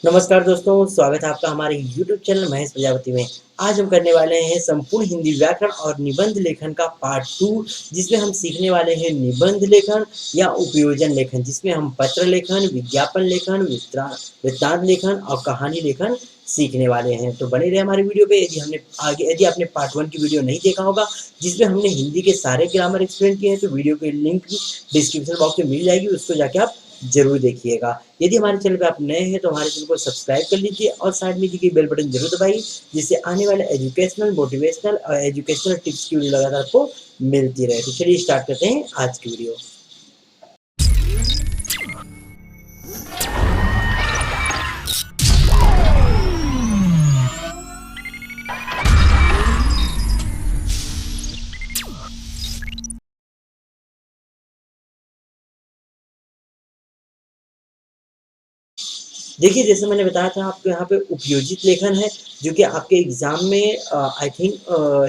नमस्कार दोस्तों, स्वागत है आपका हमारे YouTube चैनल महेश प्रजापति में। आज हम करने वाले हैं संपूर्ण हिंदी व्याकरण और निबंध लेखन का पार्ट 2, जिसमें हम सीखने वाले हैं निबंध लेखन या उपयोजन लेखन, जिसमें हम पत्र लेखन, विज्ञापन लेखन, वृत्तांत लेखन और कहानी लेखन सीखने वाले हैं। तो बने रहे हमारे वीडियो पे। यदि आपने पार्ट 1 की वीडियो नहीं देखा होगा, जिसमें हमने हिंदी के सारे ग्रामर एक्सप्लेन किए हैं, तो वीडियो की लिंक डिस्क्रिप्शन बॉक्स में मिल जाएगी, उसको जाके आप ज़रूर देखिएगा। यदि हमारे चैनल पे आप नए हैं तो हमारे चैनल को सब्सक्राइब कर लीजिए और साइड में दी गई बेल बटन जरूर दबाइए, जिससे आने वाले एजुकेशनल, मोटिवेशनल और एजुकेशनल टिप्स की वीडियो लगातार आपको मिलती रहे। तो चलिए स्टार्ट करते हैं आज की वीडियो। देखिए, जैसे मैंने बताया था आपको, यहाँ पे उपयोजित लेखन है, जो कि आपके एग्ज़ाम में आई थिंक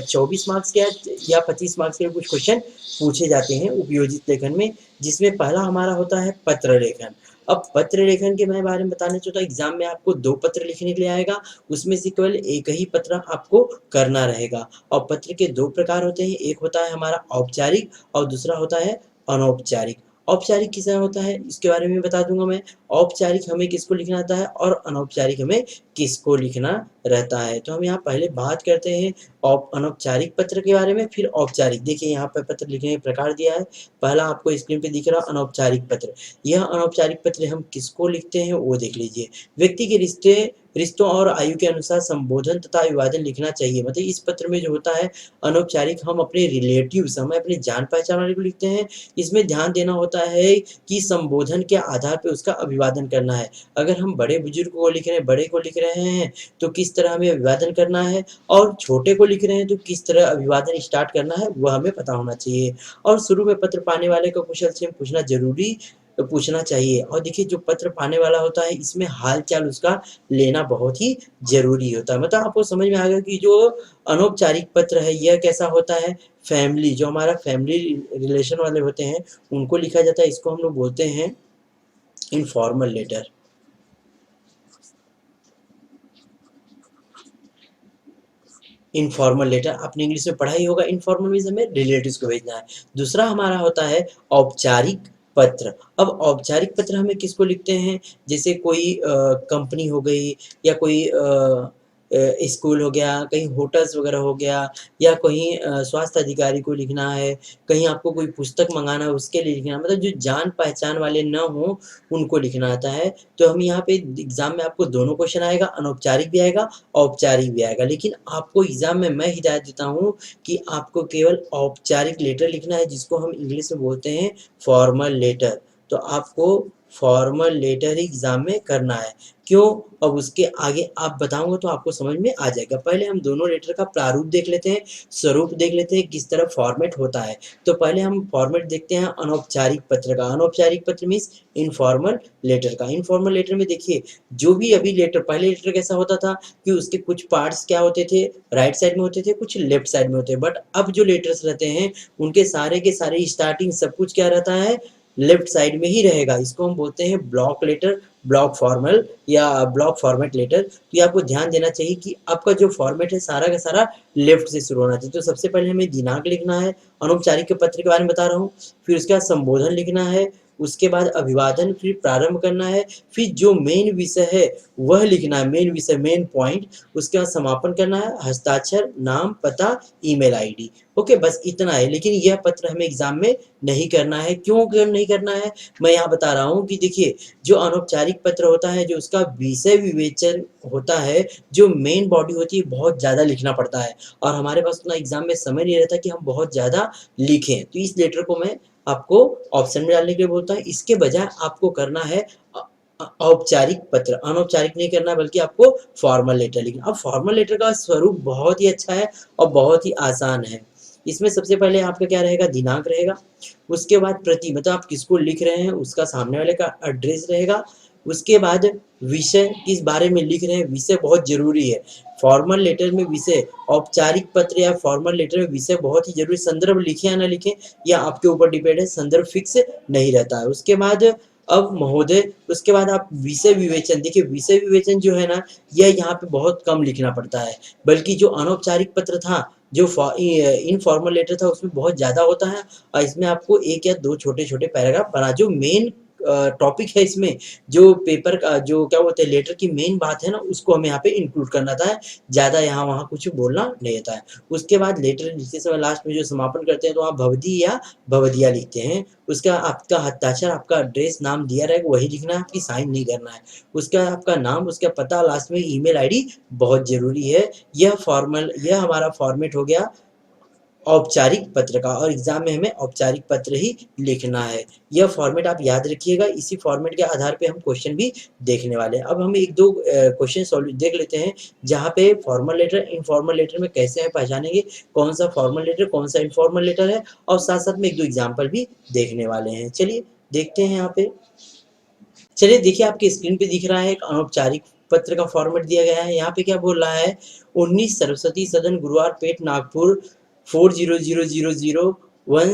24 मार्क्स के या 25 मार्क्स के कुछ क्वेश्चन पूछे जाते हैं उपयोजित लेखन में, जिसमें पहला हमारा होता है पत्र लेखन। अब पत्र लेखन के मैं बारे में बताना चाहता हूँ। एग्ज़ाम में आपको 2 पत्र लिखने के लिए आएगा, उसमें से केवल एक ही पत्र आपको करना रहेगा। और पत्र के 2 प्रकार होते हैं, एक होता है हमारा औपचारिक और दूसरा होता है अनौपचारिक। औपचारिक किस तरह होता है, इसके बारे में बता दूँगा मैं। औपचारिक हमें किसको लिखना आता है और अनौपचारिक हमें किसको लिखना रहता है। तो हम यहाँ पहले बात करते हैं अनौपचारिक पत्र के बारे में, फिर औपचारिक। देखिए, यहाँ पे पत्र लिखने के प्रकार दिया है। पहला आपको स्क्रीन पे दिख रहा है अनौपचारिक पत्र। यह अनौपचारिक पत्र हम किसको लिखते हैं वो देख लीजिए। व्यक्ति के रिश्तों और आयु के अनुसार संबोधन तथा अभिवादन लिखना चाहिए। मतलब इस पत्र में जो होता है अनौपचारिक, हम अपने रिलेटिव्स, हम अपने जान पहचान वाले को लिखते हैं। इसमें ध्यान देना होता है कि संबोधन के आधार पे उसका अभिवादन करना है। अगर हम बड़े बुजुर्ग को लिख रहे हैं, बड़े को लिख रहे हैं, तो किस तरह हमें अभिवादन करना है, और छोटे को लिख रहे हैं तो किस तरह अभिवादन स्टार्ट करना है, वह हमें पता होना चाहिए। और शुरू में पत्र पाने वाले को कुशल क्षेम पूछना चाहिए। और देखिए, जो पत्र पाने वाला होता है, इसमें हाल-चाल उसका लेना बहुत ही ज़रूरी होता है। मतलब आपको समझ में आ गया कि जो अनौपचारिक पत्र है, यह कैसा होता है, फैमिली, जो हमारा फैमिली रिलेशन वाले होते हैं, उनको लिखा जाता है। इसको हम लोग बोलते हैं इनफॉर्मल लेटर। इनफॉर्मल लेटर आपने इंग्लिश में पढ़ा ही होगा। इनफॉर्मल मीन्स हमें रिलेटिव्स को भेजना है। दूसरा हमारा होता है औपचारिक पत्र। अब औपचारिक पत्र हमें किसको लिखते हैं, जैसे कोई कंपनी हो गई, या कोई स्कूल हो गया, कहीं होटल्स वगैरह हो गया, या कहीं स्वास्थ्य अधिकारी को लिखना है, कहीं आपको कोई पुस्तक मँगाना है उसके लिए लिखना है। मतलब जो जान-पहचान वाले ना हों, उनको लिखना आता है। तो हम यहाँ पे एग्ज़ाम में आपको दोनों क्वेश्चन आएगा, अनौपचारिक भी आएगा, औपचारिक भी आएगा। लेकिन आपको एग्ज़ाम में मैं हिदायत देता हूँ कि आपको केवल औपचारिक लेटर लिखना है, जिसको हम इंग्लिश में बोलते हैं फॉर्मल लेटर। तो आपको फॉर्मल लेटर ही एग्ज़ाम में करना है। क्यों? अब उसके आगे आप बताऊँगा तो आपको समझ में आ जाएगा। पहले हम दोनों लेटर का प्रारूप देख लेते हैं, स्वरूप देख लेते हैं, किस तरह फॉर्मेट होता है। तो पहले हम फॉर्मेट देखते हैं अनौपचारिक पत्र का। अनौपचारिक पत्र मीन्स इनफॉर्मल लेटर का। इनफॉर्मल लेटर में देखिए, जो भी अभी लेटर, पहले लेटर कैसा होता था कि उसके कुछ पार्ट्स क्या होते थे, राइट साइड में होते थे, कुछ लेफ्ट साइड में होते हैं। बट अब जो लेटर्स रहते हैं, उनके सारे के सारे स्टार्टिंग सब कुछ क्या रहता है, लेफ्ट साइड में ही रहेगा। इसको हम बोलते हैं ब्लॉक लेटर, ब्लॉक फॉर्मल या ब्लॉक फॉर्मेट लेटर। तो ये आपको ध्यान देना चाहिए कि आपका जो फॉर्मेट है, सारा का सारा लेफ्ट से शुरू होना चाहिए। तो सबसे पहले हमें दिनांक लिखना है, अनौपचारिक के पत्र के बारे में बता रहा हूँ। फिर उसके बाद संबोधन लिखना है, उसके बाद अभिवादन, फिर प्रारंभ करना है, फिर जो मेन विषय है वह लिखना है, मेन विषय, मेन पॉइंट। उसके बाद समापन करना है, हस्ताक्षर, नाम, पता, ईमेल आईडी। ओके, बस इतना है। लेकिन यह पत्र हमें एग्जाम में नहीं करना है। क्यों नहीं करना है, मैं यहाँ बता रहा हूँ कि देखिए, जो अनौपचारिक पत्र होता है, जो उसका विषय विवेचन होता है, जो मेन बॉडी होती है, बहुत ज़्यादा लिखना पड़ता है, और हमारे पास उतना एग्जाम में समय नहीं रहता कि हम बहुत ज़्यादा लिखें। तो इस लेटर को मैं आपको ऑप्शन में डालने के लिए बोलता हूँ। इसके बजाय आपको करना है औपचारिक पत्र, अनौपचारिक नहीं करना, बल्कि आपको फॉर्मल लेटर लिखना। अब फॉर्मल लेटर का स्वरूप बहुत ही अच्छा है और बहुत ही आसान है। इसमें सबसे पहले आपका क्या रहेगा, दिनांक रहेगा। उसके बाद प्रति, मतलब आप किसको लिख रहे हैं उसका सामने वाले का एड्रेस रहेगा। उसके बाद विषय, किस बारे में लिख रहे हैं, विषय बहुत ज़रूरी है। फॉर्मल लेटर में विषय, औपचारिक पत्र या फॉर्मल लेटर में विषय बहुत ही ज़रूरी। संदर्भ लिखें या ना लिखें, या आपके ऊपर डिपेंड है, संदर्भ फिक्स नहीं रहता है। उसके बाद अब महोदय, उसके बाद आप विषय विवेचन, देखिए विषय विवेचन जो है ना, यह यहाँ पे बहुत कम लिखना पड़ता है, बल्कि जो अनौपचारिक पत्र था, जो इनफॉर्मल लेटर था, उसमें बहुत ज़्यादा होता है। और इसमें आपको एक या दो छोटे-छोटे पैराग्राफ बना, जो मेन टॉपिक है इसमें, जो पेपर का जो क्या बोलते हैं लेटर की मेन बात है ना, उसको हमें यहाँ पे इंक्लूड करना था। ज़्यादा यहाँ वहाँ कुछ बोलना नहीं होता है। उसके बाद लेटर लिखते समय लास्ट में जो समापन करते हैं, तो आप भवदी या भवदिया लिखते हैं। उसका आपका हस्ताक्षर, आपका एड्रेस, नाम दिया रहेगा वही लिखना है, आपकी साइन नहीं करना है। उसका आपका नाम, उसका पता, लास्ट में ईमेल आईडी बहुत ज़रूरी है। यह हमारा फॉर्मेट हो गया औपचारिक पत्र का, और एग्जाम में हमें औपचारिक पत्र ही लिखना है। यह फॉर्मेट आप याद रखिएगा, इसी फॉर्मेट के आधार पे हम क्वेश्चन भी देखने वाले हैं। अब हम एक दो क्वेश्चन सॉल्व देख लेते हैं, जहाँ पे फॉर्मल लेटर, इनफॉर्मल लेटर में कैसे हम पहचानेंगे कौन सा फॉर्मल लेटर, कौन सा इनफॉर्मल लेटर है, और साथ साथ में एक दो एग्जाम्पल भी देखने वाले हैं। चलिए देखते हैं यहाँ पे। चलिए देखिए, आपकी स्क्रीन पे दिख रहा है एक अनौपचारिक पत्र का फॉर्मेट दिया गया है। यहाँ पे क्या बोल रहा है, 19 सरस्वती सदन गुरुवार पेट नागपुर 400001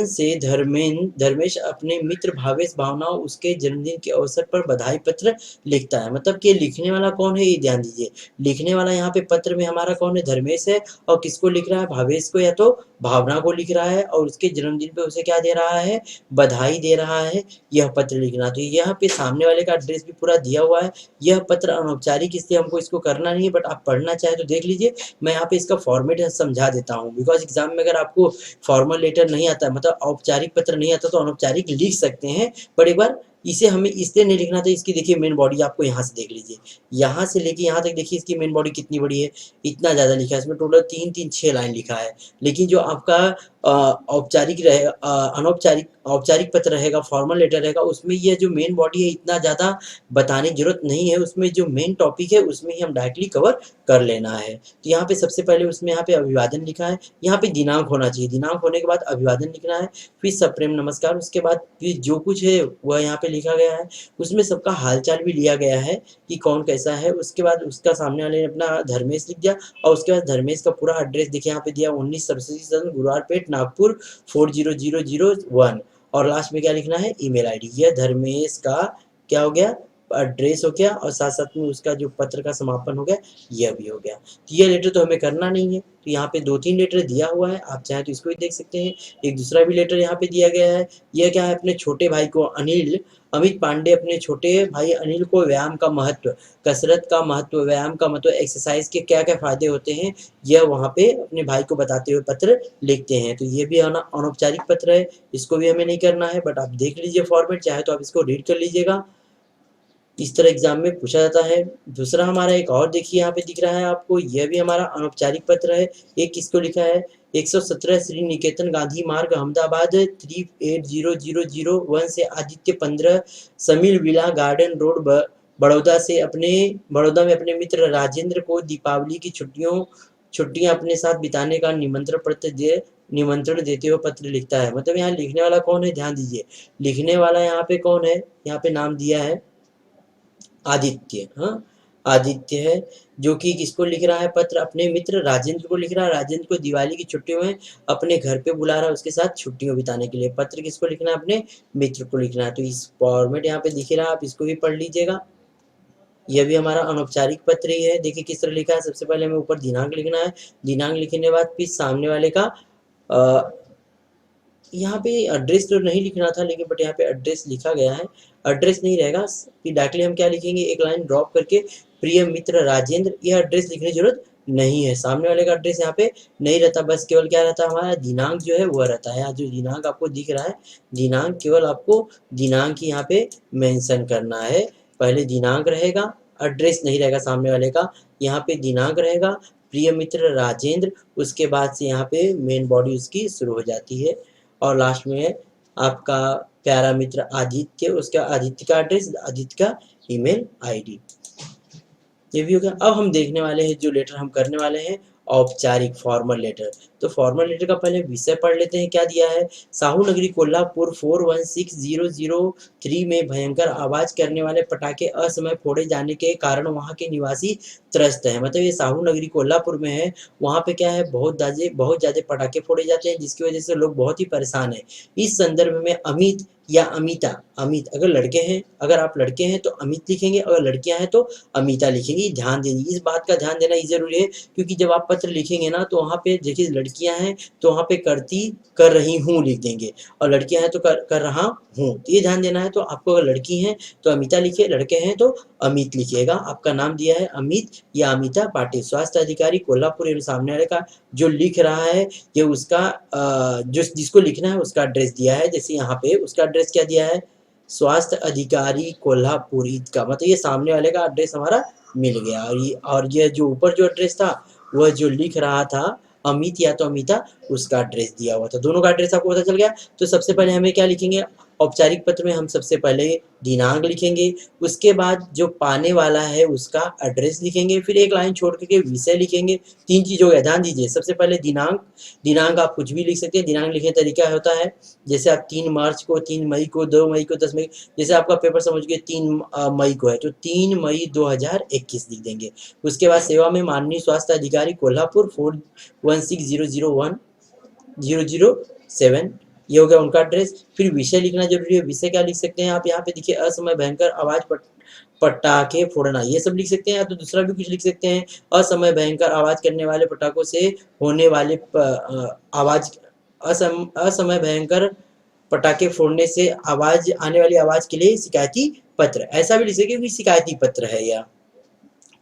से धर्मेश अपने मित्र भावेश भावना उसके जन्मदिन के अवसर पर बधाई पत्र लिखता है। मतलब कि लिखने वाला कौन है, ये ध्यान दीजिए। लिखने वाला यहाँ पे पत्र में हमारा कौन है, धर्मेश है। और किसको लिख रहा है, भावेश को या तो भावना को लिख रहा है, और उसके जन्मदिन पे उसे क्या दे रहा है, बधाई दे रहा है। यह पत्र लिखना, तो यहाँ पे सामने वाले का एड्रेस भी पूरा दिया हुआ है। यह पत्र अनौपचारिक, इसलिए हमको इसको करना नहीं है, बट आप पढ़ना चाहे तो देख लीजिए। मैं यहाँ पे इसका फॉर्मेट समझा देता हूँ, बिकॉज एग्जाम में अगर आपको फॉर्मल लेटर नहीं आता, मतलब औपचारिक पत्र नहीं आता, तो अनौपचारिक लिख सकते हैं। पर एक बार इसे हमें इसलिए नहीं लिखना था, इसकी देखिए मेन बॉडी आपको यहाँ से देख लीजिए, यहाँ से लेके यहाँ तक देखिए, इसकी मेन बॉडी कितनी बड़ी है, इतना ज़्यादा लिखा है इसमें, टोटल 3-3-6 लाइन लिखा है। लेकिन जो आपका औपचारिक रहेगा, अनौपचारिक औपचारिक पत्र रहेगा, फॉर्मल लेटर रहेगा, उसमें यह जो मेन बॉडी है इतना ज़्यादा बताने की जरूरत नहीं है। उसमें जो मेन टॉपिक है उसमें ही हम डायरेक्टली कवर कर लेना है। तो यहाँ पे सबसे पहले उसमें यहाँ पे अभिवादन लिखा है, यहाँ पे दिनांक होना चाहिए, दिनांक होने के बाद अभिवादन लिखना है, फिर सप्रेम नमस्कार, उसके बाद फिर जो कुछ है वह यहाँ पे लिखा गया है। उसमें सबका हालचाल भी लिया गया है कि कौन कैसा है। उसके बाद उसका सामने वाले ने अपना धर्मेश लिख दिया, और उसके बाद धर्मेश का पूरा एड्रेस देखिए यहाँ पे दिया, 19 सरस्वती सदन गुरुवार पेट नागपुर 400001, और लास्ट में क्या लिखना है, ईमेल आईडी। यह धर्मेश का क्या हो गया, एड्रेस हो गया, और साथ साथ में उसका जो पत्र का समापन हो गया, यह भी हो गया। तो यह लेटर तो हमें करना नहीं है, तो यहाँ पे 2-3 लेटर दिया हुआ है, आप चाहें तो इसको भी देख सकते हैं। एक दूसरा भी लेटर यहाँ पे दिया गया है। यह क्या है, अपने छोटे भाई को अमित पांडे अपने छोटे भाई अनिल को व्यायाम का महत्व, कसरत का महत्व, व्यायाम का महत्व, एक्सरसाइज के क्या क्या फायदे होते हैं, यह वहाँ पे अपने भाई को बताते हुए पत्र लिखते हैं। तो ये भी अनौपचारिक पत्र है, इसको भी हमें नहीं करना है, बट आप देख लीजिए फॉर्मेट, चाहे तो आप इसको रीड कर लीजिएगा, इस तरह एग्जाम में पूछा जाता है। दूसरा हमारा एक और देखिए यहाँ पे दिख रहा है आपको, यह भी हमारा अनौपचारिक पत्र है। एक किसको लिखा है, 117 श्री निकेतन गांधी मार्ग अहमदाबाद 380001 से आदित्य 15 समील विला गार्डन रोड बड़ौदा में अपने मित्र राजेंद्र को दीपावली की छुट्टियां अपने साथ बिताने का निमंत्रण देते हुए पत्र लिखता है। मतलब यहाँ लिखने वाला कौन है, ध्यान दीजिए। लिखने वाला यहाँ पे कौन है, यहाँ पे नाम दिया है आदित्य। हाँ, आदित्य है, जो कि किसको लिख रहा है पत्र, अपने मित्र राजेंद्र को लिख रहा है। राजेंद्र को दिवाली की छुट्टियों में अपने घर पे बुला रहा है, उसके साथ छुट्टियों बिताने के लिए। पत्र किसको लिखना है, अपने मित्र को लिखना है। तो इस फॉर्मेट यहाँ पे दिख रहा है, आप इसको भी पढ़ लीजिएगा। यह भी हमारा अनौपचारिक पत्र ही है। देखिए किस तरह लिखा है, सबसे पहले हमें ऊपर दिनांक लिखना है, दिनांक लिखने के बाद फिर सामने वाले का यहाँ पे एड्रेस तो नहीं लिखना था, लेकिन बट यहाँ पे एड्रेस लिखा गया है। एड्रेस नहीं रहेगा, फिर डायरेक्टली हम क्या लिखेंगे, एक लाइन ड्रॉप करके प्रिय मित्र राजेंद्र, यह एड्रेस लिखने की जरूरत नहीं है। सामने वाले का एड्रेस यहाँ पे नहीं रहता, बस केवल क्या रहता है, हमारा दिनांक जो है वह रहता है। यहाँ जो दिनांक आपको दिख रहा है, दिनांक केवल आपको दिनांक ही यहाँ पे मेंशन करना है। पहले दिनांक रहेगा, एड्रेस नहीं रहेगा सामने वाले का, यहाँ पे दिनांक रहेगा, प्रिय मित्र राजेंद्र, उसके बाद से यहाँ पे मेन बॉडी उसकी शुरू हो जाती है, और लास्ट में आपका प्यारा मित्र आदित्य, उसका आदित्य का एड्रेस, आदित्य का ईमेल आईडी। ये भी हो गया। अब हम देखने वाले हैं जो लेटर हम करने वाले हैं, औपचारिक फॉर्मल लेटर। तो फॉर्मल लेटर का पहले विषय पढ़ लेते हैं, क्या दिया है। साहू नगरी कोल्हापुर 416003 में भयंकर आवाज करने वाले पटाखे असमय फोड़े जाने के कारण वहां के निवासी त्रस्त है। मतलब ये साहू नगरी कोल्हापुर में है, वहां पे क्या है, बहुत ज्यादा पटाखे फोड़े जाते हैं, जिसकी वजह से लोग बहुत ही परेशान है। इस संदर्भ में अमित या अमिता, अमित अगर लड़के हैं, अगर आप लड़के हैं तो अमित लिखेंगे, अगर लड़कियां हैं तो अमिता लिखेंगे। ध्यान देंगे, इस बात का ध्यान देना ही जरूरी है, क्योंकि जब आप पत्र लिखेंगे ना तो वहाँ पे देखिए लड़कियां हैं तो वहाँ पे कर रही हूँ लिख देंगे, और लड़कियां हैं तो कर रहा हूँ, तो ये ध्यान देना है। तो आपको अगर लड़की हैं तो अमिता लिखिए, लड़के हैं तो अमित लिखिएगा। आपका नाम दिया है अमित या अमिता पाटिल, स्वास्थ्य अधिकारी कोल्हापुर। ये सामने वाले का जो लिख रहा है ये उसका जो जिसको लिखना है उसका एड्रेस दिया है। जैसे यहाँ पे उसका एड्रेस क्या दिया है, स्वास्थ्य अधिकारी कोल्हापुर का, मतलब ये सामने वाले का एड्रेस हमारा मिल गया। और ये जो ऊपर जो एड्रेस था वह जो लिख रहा था अमित या तो अमिता, उसका एड्रेस दिया हुआ था। दोनों का एड्रेस आपको पता चल गया। तो सबसे पहले हमें क्या लिखेंगे, औपचारिक पत्र में हम सबसे पहले दिनांक लिखेंगे, उसके बाद जो पाने वाला है उसका एड्रेस लिखेंगे, फिर एक लाइन छोड़ करके विषय लिखेंगे। 3 चीज हो गया, ध्यान दीजिए। सबसे पहले दिनांक, दिनांक आप कुछ भी लिख सकते हैं। दिनांक लिखने का तरीका होता है, जैसे आप 3 मार्च को, 3 मई को, 2 मई को, 10 मई, जैसे आपका पेपर समझ के 3 मई को है तो 3 मई 2021 लिख देंगे। उसके बाद सेवा में माननीय स्वास्थ्य अधिकारी कोल्हापुर 4160010007, ये हो गया उनका एड्रेस। फिर विषय लिखना जरूरी है। विषय क्या लिख सकते हैं आप, यहाँ पे देखिए असमय भयंकर आवाज पटाखे फोड़ना, ये सब लिख सकते हैं, या तो दूसरा भी कुछ लिख सकते हैं, असमय भयंकर आवाज करने वाले पटाखों से होने वाले आवाज, असमय भयंकर पटाखे फोड़ने से आवाज आने वाली आवाज के लिए शिकायती पत्र, ऐसा भी लिख सकते हैं क्योंकि शिकायती पत्र है या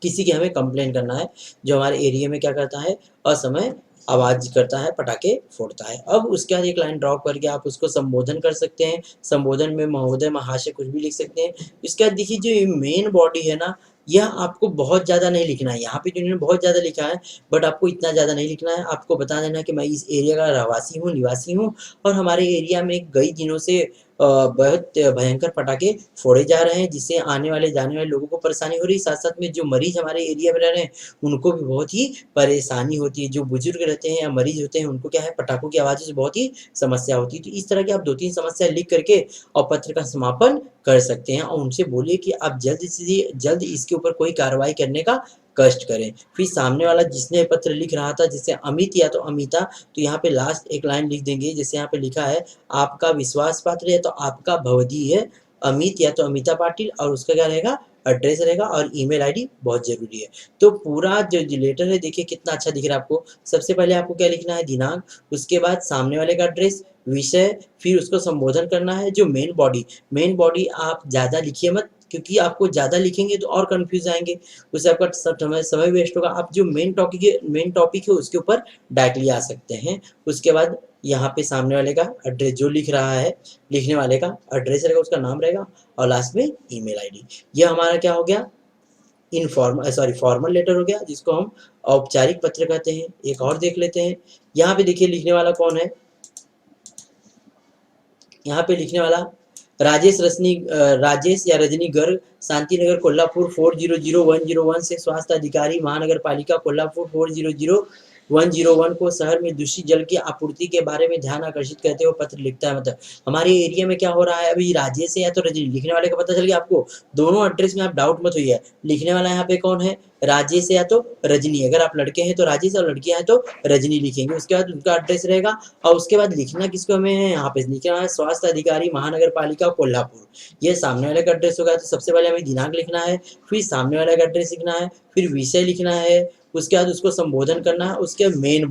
किसी की हमें कंप्लेन करना है जो हमारे एरिया में क्या करता है, असमय आवाज करता है, पटाखे फोड़ता है। अब उसके बाद एक लाइन ड्रॉप करके आप उसको संबोधन कर सकते हैं। संबोधन में महोदय महाशय कुछ भी लिख सकते हैं। इसके बाद देखिए जो ये मेन बॉडी है ना, यह आपको बहुत ज़्यादा नहीं लिखना है। यहाँ पे जो इन्होंने बहुत ज़्यादा लिखा है, बट आपको इतना ज़्यादा नहीं लिखना है। आपको बता देना कि मैं इस एरिया का रहवासी हूँ, निवासी हूँ, और हमारे एरिया में कई दिनों से बहुत भयंकर पटाखे फोड़े जा रहे हैं, जिससे आने वाले जाने वाले लोगों को परेशानी हो रही है। साथ साथ में जो मरीज हमारे एरिया में रह रहे हैं उनको भी बहुत ही परेशानी होती है। जो बुजुर्ग रहते हैं या मरीज होते हैं उनको क्या है, पटाखों की आवाज़ों से बहुत ही समस्या होती है। तो इस तरह की आप 2-3 समस्या लिख करके और पत्र का समापन कर सकते हैं, और उनसे बोलिए कि आप जल्द से जल्द इसके ऊपर कोई कार्रवाई करने का कष्ट करें। फिर सामने वाला जिसने पत्र लिख रहा था, जैसे अमित या तो अमिता, तो यहाँ पे लास्ट एक लाइन लिख देंगे। जैसे यहाँ पे लिखा है आपका विश्वास पात्र है तो आपका भवदीय है अमित या तो अमिता पाटिल, और उसका क्या रहेगा, एड्रेस रहेगा, और ईमेल आईडी बहुत जरूरी है। तो पूरा जो लेटर है देखिए कितना अच्छा दिख रहा है आपको। सबसे पहले आपको क्या लिखना है, दिनांक, उसके बाद सामने वाले का एड्रेस, विषय, फिर उसको संबोधन करना है। जो मेन बॉडी आप ज़्यादा लिखिए मत, क्योंकि आपको ज़्यादा लिखेंगे तो और कंफ्यूज आएंगे, उससे आपका समय वेस्ट होगा। आप जो मेन टॉपिक है उसके ऊपर डायरेक्टली आ सकते हैं। उसके बाद यहाँ पे सामने वाले का एड्रेस, जो लिख रहा है लिखने वाले का एड्रेस रहेगा, उसका नाम रहेगा, और लास्ट में ईमेल आईडी। यह हमारा क्या हो गया, फॉर्मल लेटर हो गया, जिसको हम औपचारिक पत्र कहते हैं। एक और देख लेते हैं। यहाँ पे देखिए लिखने वाला कौन है, यहाँ पे लिखने वाला राजेश या रजनी गर्ग, शांति नगर कोल्हापुर 400101 से स्वास्थ्य अधिकारी महानगर पालिका कोल्हापुर 400101 को शहर में दूषित जल की आपूर्ति के बारे में ध्यान आकर्षित करते हुए पत्र लिखता है। मतलब हमारे एरिया में क्या हो रहा है, अभी राजेश है या तो रजनी, लिखने वाले का पता चल गया आपको। दोनों एड्रेस में आप डाउट मत होइए, लिखने वाला यहाँ पे कौन है, राजेश है या तो रजनी। अगर आप लड़के हैं तो राजेश, और लड़कियां हैं तो रजनी लिखेंगे। उसके बाद उनका एड्रेस रहेगा, और उसके बाद लिखना किसको हमें है, यहाँ पे लिखना है स्वास्थ्य अधिकारी महानगर पालिका कोल्हापुर। ये सामने वाले का एड्रेस होगा। तो सबसे पहले हमें दिनांक लिखना है, फिर सामने वाले का एड्रेस लिखना है, फिर विषय लिखना है, उसके बाद उसको संबोधन करना है। उसके मेन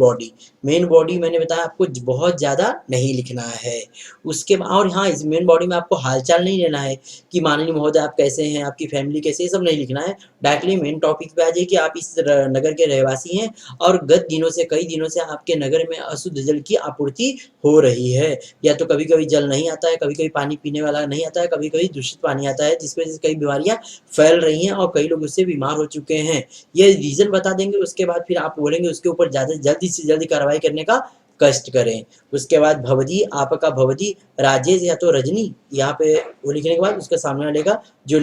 बॉडी मैंने बताया आपको बहुत ज़्यादा नहीं लिखना है। उसके बाद, और हाँ, इस मेन बॉडी में आपको हालचाल नहीं लेना है कि माननीय महोदय आप कैसे हैं, आपकी फैमिली कैसे, ये सब नहीं लिखना है। डायरेक्टली मेन टॉपिक पे आ जाइए कि आप इस नगर के रहवासी हैं और कई दिनों से आपके नगर में अशुद्ध जल की आपूर्ति हो रही है, या तो कभी कभी जल नहीं आता है, कभी कभी पानी पीने वाला नहीं आता है, कभी कभी दूषित पानी आता है, जिसकी वजह से कई बीमारियां फैल रही हैं और कई लोग उससे बीमार हो चुके हैं। ये रीजन बता देंगे। उसके बाद फिर आप बोलेंगे उसके ऊपर जल्दी से जल्दी कार्रवाई करने का कष्ट करें। उसके बाद भवदी, आपका भवदी राजेश या तो रजनी, यहाँ पे वो लिखने के बाद उसके सामने वाले का जो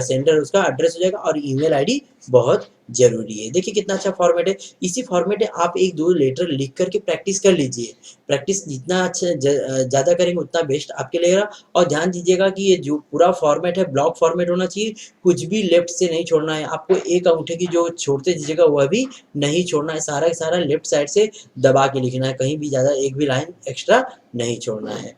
सेंटर उसका एड्रेस हो जाएगा और ईमेल आईडी बहुत ज़रूरी है। देखिए कितना अच्छा फॉर्मेट है। इसी फॉर्मेट में आप 1-2 लेटर लिख कर के प्रैक्टिस कर लीजिए। प्रैक्टिस जितना अच्छा ज़्यादा करेंगे उतना बेस्ट आपके लिए रहेगा। और ध्यान दीजिएगा कि ये जो पूरा फॉर्मेट है ब्लॉक फॉर्मेट होना चाहिए, कुछ भी लेफ्ट से नहीं छोड़ना है। आपको एक अंगूठे की जो छोड़ते दीजिएगा वह भी नहीं छोड़ना है, सारा का सारा लेफ्ट साइड से दबा के लिखना है, कहीं भी ज़्यादा एक भी लाइन एक्स्ट्रा नहीं छोड़ना है।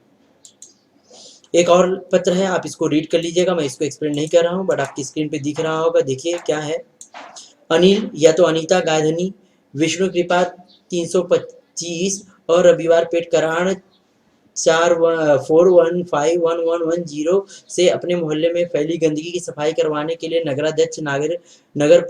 एक और पत्र है, आप इसको रीड कर लीजिएगा, मैं इसको एक्सप्लेन नहीं कर रहा हूँ, बट आपकी स्क्रीन पे दिख रहा होगा, देखिए क्या है। अनिल या तो अनीता गायधनी, विष्णु कृपा 325 और रविवार पेट कराड़ 41511110 से अपने मोहल्ले में फैली गंदगी की सफाई करवाने के लिए नगराध्यक्ष नगर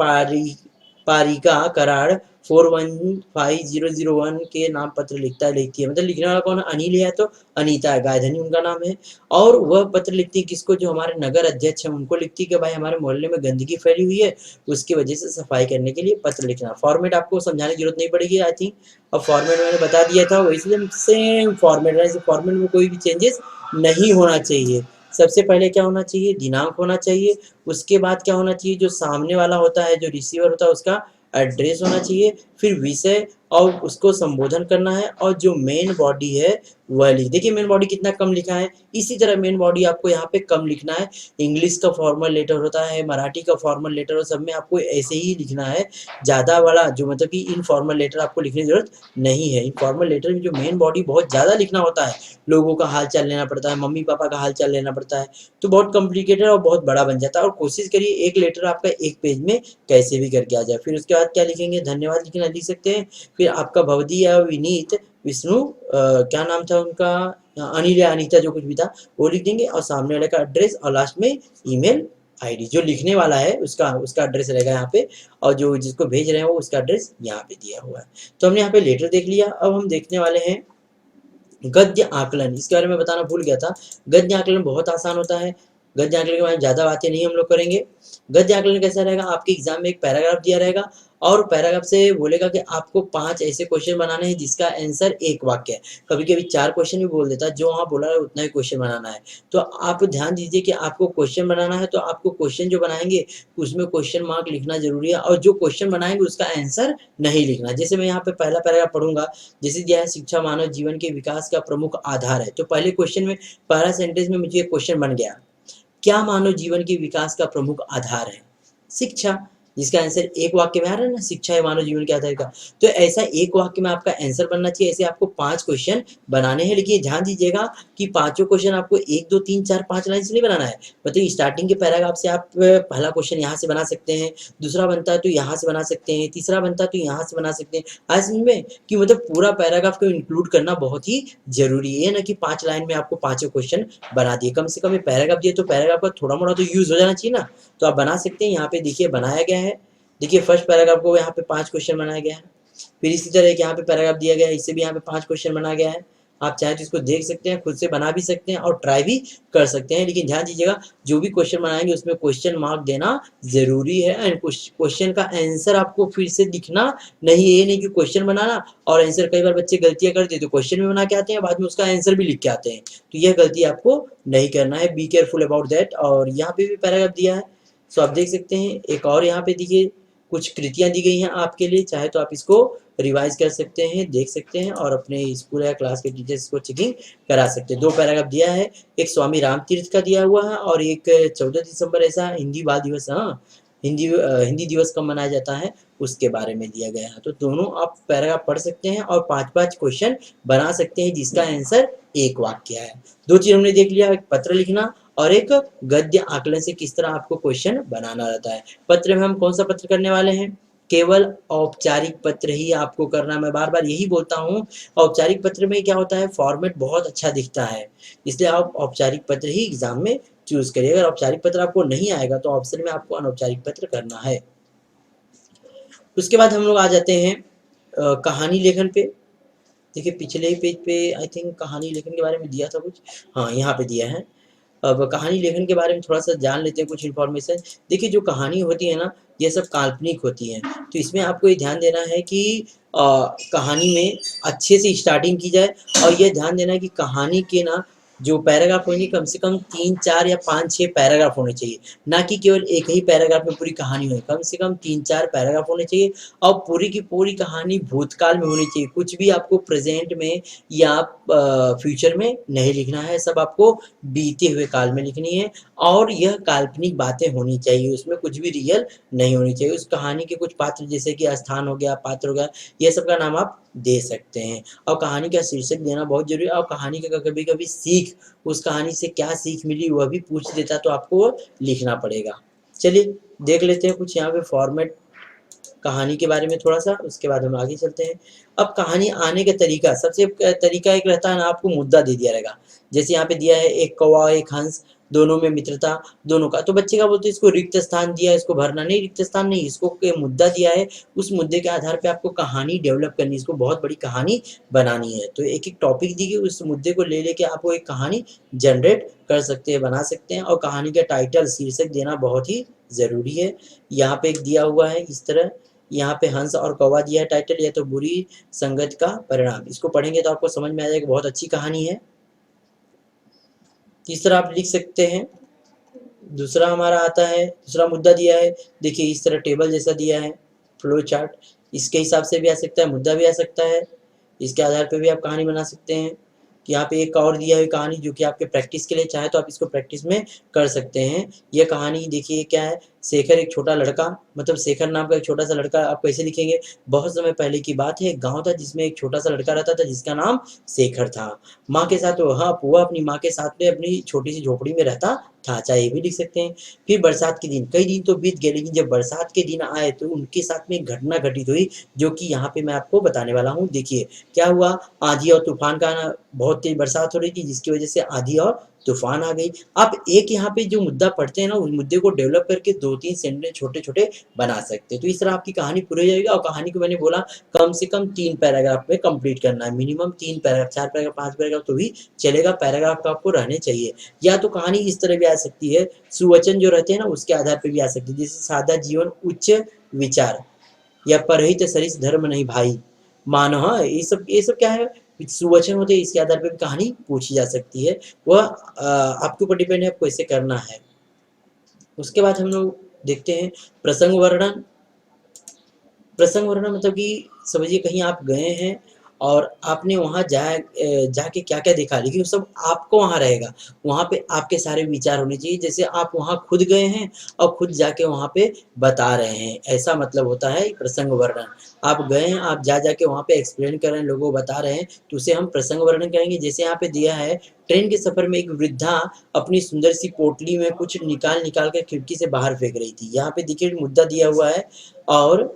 पालिका कराड़ 415001 के नाम पत्र लिखती है। मतलब लिखने वाला कौन है? अनिल है तो अनीता गायधनी उनका नाम है। और वह पत्र लिखती है किसको? जो हमारे नगर अध्यक्ष है उनको लिखती है कि भाई हमारे मोहल्ले में गंदगी फैली हुई है, उसकी वजह से सफाई करने के लिए पत्र लिखना। फॉर्मेट आपको समझाने की जरूरत नहीं पड़ेगी आई थिंक, और फॉर्मेट मैंने बता दिया था, इसलिए सेम फॉर्मेट है। फॉर्मेट में कोई भी चेंजेस नहीं होना चाहिए। सबसे पहले क्या होना चाहिए? दिनांक होना चाहिए। उसके बाद क्या होना चाहिए? जो सामने वाला होता है, जो रिसीवर होता है, उसका एड्रेस होना चाहिए। फिर विषय और उसको संबोधन करना है, और जो मेन बॉडी है वह लिख। देखिए मेन बॉडी कितना कम लिखा है। इसी तरह मेन बॉडी आपको यहाँ पे कम लिखना है। इंग्लिश का फॉर्मल लेटर होता है, मराठी का फॉर्मल लेटर, और सब में आपको ऐसे ही लिखना है। ज़्यादा वाला जो मतलब कि इनफॉर्मल लेटर आपको लिखने की जरूरत नहीं है। इनफॉर्मल लेटर में जो मेन बॉडी बहुत ज़्यादा लिखना होता है, लोगों का हाल चाल लेना पड़ता है, मम्मी पापा का हाल चाल लेना पड़ता है, तो बहुत कॉम्प्लिकेटेड और बहुत बड़ा बन जाता है। और कोशिश करिए एक लेटर आपका एक पेज में कैसे भी करके आ जाए। फिर उसके बाद क्या लिखेंगे? धन्यवाद लिखना लिख सकते हैं। फिर आपका भवदी या विनीत विष्णु क्या नाम था उनका, अनिल या अनीता जो कुछ भी था वो लिख देंगे, और सामने वाले का एड्रेस, और लास्ट में ईमेल आईडी। जो लिखने वाला है उसका एड्रेस रहेगा यहाँ पे, और जो जिसको भेज रहे हैं वो उसका एड्रेस यहाँ पे दिया हुआ है। तो हमने यहाँ पे लेटर देख लिया। अब हम देखने वाले हैं गद्य आकलन। इसके बारे में बताना भूल गया था। गद्य आकलन बहुत आसान होता है। गद्य आकलन के बारे में ज़्यादा बातें नहीं हम लोग करेंगे। गद्य आकलन कैसा रहेगा? आपके एग्जाम में एक पैराग्राफ दिया रहेगा, और पैराग्राफ से बोलेगा कि आपको 5 ऐसे क्वेश्चन बनाने हैं जिसका आंसर एक वाक्य है। कभी कभी 4 क्वेश्चन भी बोल देता है, जो वहाँ बोला है उतना ही क्वेश्चन बनाना है। तो आप ध्यान दीजिए कि आपको क्वेश्चन बनाना है, तो आपको क्वेश्चन जो बनाएंगे उसमें क्वेश्चन मार्क लिखना जरूरी है, और जो क्वेश्चन बनाएंगे उसका आंसर नहीं लिखना। जैसे मैं यहाँ पे पहला पैराग्राफ पढ़ूंगा, जैसे दिया है शिक्षा मानव जीवन के विकास का प्रमुख आधार है। तो पहले क्वेश्चन में पहला सेंटेंस में मुझे क्वेश्चन बन गया, क्या मानव जीवन के विकास का प्रमुख आधार है? शिक्षा। जिसका आंसर एक वाक्य में आ रहा है ना, शिक्षा है मानव जीवन के आधार का। तो ऐसा एक वाक्य में आपका आंसर बनना चाहिए। ऐसे आपको 5 क्वेश्चन बनाने हैं। लेकिन ध्यान दीजिएगा कि पांचों क्वेश्चन आपको 1 2 3 4 5 लाइन से नहीं बनाना है। मतलब स्टार्टिंग के पैराग्राफ से आप पहला क्वेश्चन यहाँ से बना सकते हैं, दूसरा बनता है तो यहाँ से बना सकते हैं, तीसरा बनता है तो यहाँ से बना सकते हैं। आज समझ में कि मतलब पूरा पैराग्राफ को इंक्लूड करना बहुत ही जरूरी है ना, कि 5 लाइन में आपको पांचों क्वेश्चन बना दिए। कम से कम पैराग्राफ दिए तो पैराग्राफ का थोड़ा मोड़ा तो यूज हो जाना चाहिए ना। तो आप बना सकते हैं। यहाँ पे देखिए बनाया गया है। देखिए फर्स्ट पैराग्राफ को यहाँ पे 5 क्वेश्चन बनाया गया है। फिर इसी तरह एक यहाँ पे पैराग्राफ दिया गया है, इससे भी यहाँ पे 5 क्वेश्चन बनाया गया है। आप चाहे तो इसको देख सकते हैं, खुद से बना भी सकते हैं और ट्राई भी कर सकते हैं। लेकिन ध्यान दीजिएगा जो भी क्वेश्चन बनाएंगे उसमें क्वेश्चन मार्क देना जरूरी है। एंड क्वेश्चन का आंसर आपको फिर से दिखना नहीं, ये नहीं कि क्वेश्चन बनाना और आंसर। कई बार बच्चे गलतियां करते हैं, तो क्वेश्चन भी बना के आते हैं, बाद में उसका आंसर भी लिख के आते हैं। तो यह गलती आपको नहीं करना है। Be careful about that. और यहाँ पे भी पैराग्राफ दिया है, सो आप देख सकते हैं। एक और यहाँ पे देखिए कुछ कृतियां दी गई हैं आपके लिए, चाहे तो आप इसको रिवाइज कर सकते हैं, देख सकते हैं, और अपने स्कूल या क्लास के टीचर्स को चेकिंग करा सकते हैं। 2 पैराग्राफ दिया है, एक स्वामी राम तीर्थ का दिया हुआ है, और एक 14 दिसंबर ऐसा हिंदी बाल दिवस, हाँ हिंदी दिवस कब मनाया जाता है उसके बारे में दिया गया है। तो दोनों आप पैराग्राफ पढ़ सकते हैं और 5-5 क्वेश्चन बना सकते हैं जिसका आंसर एक वाक्य है। 2 चीज हमने देख लिया, एक पत्र लिखना और एक गद्य आकलन से किस तरह आपको क्वेश्चन बनाना रहता है। पत्र में हम कौन सा पत्र करने वाले हैं? केवल औपचारिक पत्र ही आपको करना। मैं बार बार यही बोलता हूँ, औपचारिक पत्र में क्या होता है, फॉर्मेट बहुत अच्छा दिखता है, इसलिए आप औपचारिक पत्र ही एग्जाम में चूज करिए। अगर औपचारिक पत्र आपको नहीं आएगा तो ऑप्शन में आपको अनौपचारिक पत्र करना है। उसके बाद हम लोग आ जाते हैं कहानी लेखन पे। देखिए पिछले ही पेज पे आई थिंक कहानी लेखन के बारे में दिया था कुछ, हाँ यहाँ पे दिया है। अब कहानी लेखन के बारे में थोड़ा सा जान लेते हैं कुछ इन्फॉर्मेशन। देखिए जो कहानी होती है ना, ये सब काल्पनिक होती है, तो इसमें आपको ये ध्यान देना है कि कहानी में अच्छे से स्टार्टिंग की जाए, और ये ध्यान देना है कि कहानी के ना जो पैराग्राफ होंगे कम से कम 3-4 या 5-6 पैराग्राफ होने चाहिए, ना कि केवल एक ही पैराग्राफ में पूरी कहानी हो, कम से कम 3-4 पैराग्राफ होने चाहिए और पूरी की पूरी कहानी भूतकाल में होनी चाहिए। कुछ भी आपको प्रेज़ेंट में या फ्यूचर में नहीं लिखना है, सब आपको बीते हुए काल में लिखनी है और यह काल्पनिक बातें होनी चाहिए, उसमें कुछ भी रियल नहीं होनी चाहिए। उस कहानी के कुछ पात्र जैसे कि स्थान हो गया, पात्र हो गया, ये सब का नाम आप दे सकते हैं और कहानी का शीर्षक देना बहुत ज़रूरी है और कहानी का कभी-कभी सीख, उस कहानी से क्या सीख मिली वह भी पूछ देता तो आपको वो लिखना पड़ेगा। चलिए देख लेते हैं कुछ यहाँ पे फॉर्मेट कहानी के बारे में थोड़ा-सा, उसके बाद हम आगे चलते हैं। अब कहानी आने का तरीका, सबसे तरीका एक रहता है ना, आपको मुद्दा दे दिया रहेगा। जैसे यहाँ पे दिया है एक कौवा, एक हंस, दोनों में मित्रता, दोनों का। तो बच्चे क्या बोलते हैं, इसको रिक्त स्थान दिया है, इसको भरना नहीं, रिक्त स्थान नहीं, इसको के मुद्दा दिया है, उस मुद्दे के आधार पे आपको कहानी डेवलप करनी है, इसको बहुत बड़ी कहानी बनानी है। तो एक-एक टॉपिक दी गई, उस मुद्दे को ले लेके आप वो एक कहानी जनरेट कर सकते हैं, बना सकते हैं और कहानी का टाइटल, शीर्षक देना बहुत ही ज़रूरी है। यहाँ पे एक दिया हुआ है इस तरह, यहाँ पे हंस और कौवा दिया है टाइटल, या तो बुरी संगत का परिणाम। इसको पढ़ेंगे तो आपको समझ में आ जाएगा, बहुत अच्छी कहानी है। इस तरह आप लिख सकते हैं। दूसरा हमारा आता है, दूसरा मुद्दा दिया है, देखिए इस तरह टेबल जैसा दिया है, फ्लो चार्ट, इसके हिसाब से भी आ सकता है, मुद्दा भी आ सकता है, इसके आधार पे भी आप कहानी बना सकते हैं। यहाँ पे एक और दिया है कहानी जो कि आपके प्रैक्टिस के लिए चाहे तो आप इसको प्रैक्टिस में कर सकते हैं। ये कहानी देखिए क्या है, शेखर एक छोटा लड़का, मतलब शेखर नाम का एक छोटा सा लड़का, आप कैसे लिखेंगे, बहुत समय पहले की बात है, एक गाँव था जिसमें एक छोटा सा लड़का रहता था जिसका नाम शेखर था। माँ के साथ वह अपनी माँ के साथ में अपनी छोटी सी झोपड़ी में रहता था, चाहे ये भी लिख सकते हैं। फिर बरसात के दिन, कई दिन तो बीत गए लेकिन जब बरसात के दिन आए तो उनके साथ में एक घटना घटित हुई जो कि यहाँ पे मैं आपको बताने वाला हूँ। देखिए क्या हुआ, आंधी और तूफान का आना, बहुत तेज बरसात हो रही थी जिसकी वजह से आंधी और तूफान आ गई। आप एक यहाँ पे जो मुद्दा पढ़ते हैं ना, उस मुद्दे को डेवलप करके 2-3 सेंटेंस छोटे-छोटे बना सकते हैं। तो इस तरह आपकी कहानी पूरी हो जाएगी और कहानी को मैंने बोला कम से कम 3 पैराग्राफ में कंप्लीट करना है, मिनिमम 3 पैराग्राफ, 4 पैराग्राफ, 5 पैराग्राफ तो भी चलेगा, पैराग्राफ तो आपको रहने चाहिए। या तो कहानी इस तरह भी आ सकती है, सुवचन जो रहते हैं ना उसके आधार पे भी आ सकती है, जैसे सादा जीवन उच्च विचार या परहित सरिस धर्म नहीं भाई, मानो, हाँ, ये सब क्या है, सुवचन होते हैं, इसके आधार पे भी कहानी पूछी जा सकती है। वह आपके ऊपर डिपेंड है आपको इसे करना है। उसके बाद हम लोग देखते हैं प्रसंग वर्णन। प्रसंग वर्णन मतलब कि समझिए कहीं आप गए हैं और आपने वहाँ जाके क्या-क्या देखा, लेकिन वो सब आपको वहाँ रहेगा। वहाँ पे आपके सारे विचार होने चाहिए, जैसे आप वहाँ खुद गए हैं और खुद जाके वहाँ पे बता रहे हैं, ऐसा मतलब होता है प्रसंग वर्णन। आप गए हैं, आप जा के वहाँ पे एक्सप्लेन कर रहे हैं, लोगों को बता रहे हैं, तो उसे हम प्रसंग वर्णन कहेंगे। जैसे यहाँ पे दिया है, ट्रेन के सफ़र में एक वृद्धा अपनी सुंदर सी पोटली में कुछ निकाल-निकाल कर खिड़की से बाहर फेंक रही थी। यहाँ पे देखिए मुद्दा दिया हुआ है और